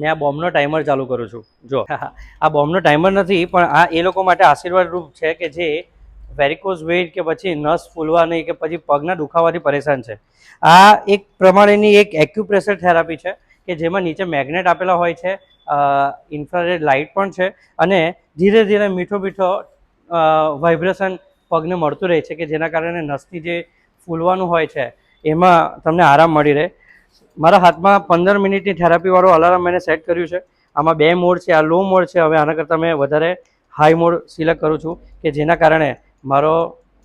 મેં આ બોમ્બનો ટાઈમર ચાલુ કરું છું. જો આ બોમ્બનો ટાઈમર નથી, પણ આ એ લોકો માટે આશીર્વાદ રૂપ છે કે જે વેરિકોઝ વેઇન કે પછી નસ ફૂલવા નહીં કે પછી પગના દુખાવાથી પરેશાન છે. આ એક પ્રમાણેની એક એક્યુપ્રેશર થેરાપી છે કે જેમાં નીચે મેગ્નેટ આપેલા હોય છે, ઇન્ફ્રારેડ લાઇટ પણ છે, અને ધીરે ધીરે મીઠો મીઠો વાઇબ્રેશન પગને મળતું રહે છે કે જેના કારણે નસથી જે ફૂલવાનું હોય છે એમાં તમને આરામ મળી રહે. મારા હાથમાં 15 મિનિટની થેરાપીવાળું અલાર્મ મેં સેટ કર્યું છે. આમાં 2 મોડ છે. આ લો મોડ છે. હવે આના કરતાં મેં વધારે હાઈ મોડ સિલેક્ટ કરું છું કે જેના કારણે મારો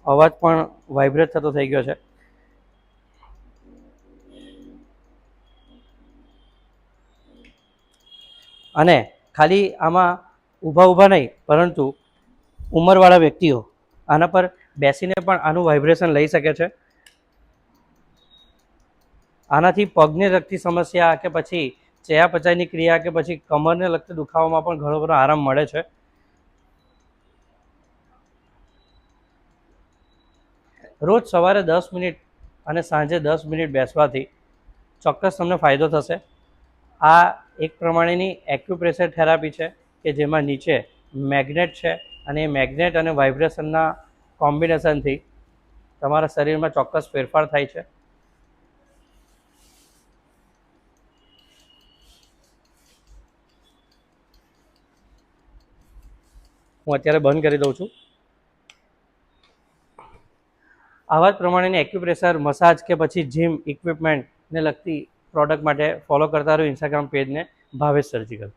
અવાજ પણ વાઇબ્રેટ થતો થઈ ગયો છે. અને ખાલી આમાં ઊભા નહીં, પરંતુ ઉંમરવાળા વ્યક્તિઓ આના પર બેસીને પણ આનું વાઇબ્રેશન લઈ શકે છે. આનાથી પગને લગતી સમસ્યા કે પછી ચયાપચયની ક્રિયા કે પછી કમરને લગતા દુખાવામાં પણ ઘણો બધો આરામ મળે છે. રોજ સવારે 10 મિનિટ અને સાંજે 10 મિનિટ બેસવાથી ચોક્કસ તમને ફાયદો થશે. આ એક પ્રમાણેની એક્યુપ્રેશર થેરાપી છે કે જેમાં નીચે મેગ્નેટ છે, અને એ મેગ્નેટ અને વાઇબ્રેશનના કોમ્બિનેશનથી તમારા શરીરમાં ચોક્કસ ફેરફાર થાય છે. હું અત્યારે બંધ કરી દઉં છું. આવા જ પ્રમાણેની એક્યુપ્રેશર, મસાજ કે પછી જીમ ઇક્વિપમેન્ટને લગતી પ્રોડક્ટ માટે ફોલો કરતા રહો ઇન્સ્ટાગ્રામ પેજને ભાવેશ સર્જિકલ.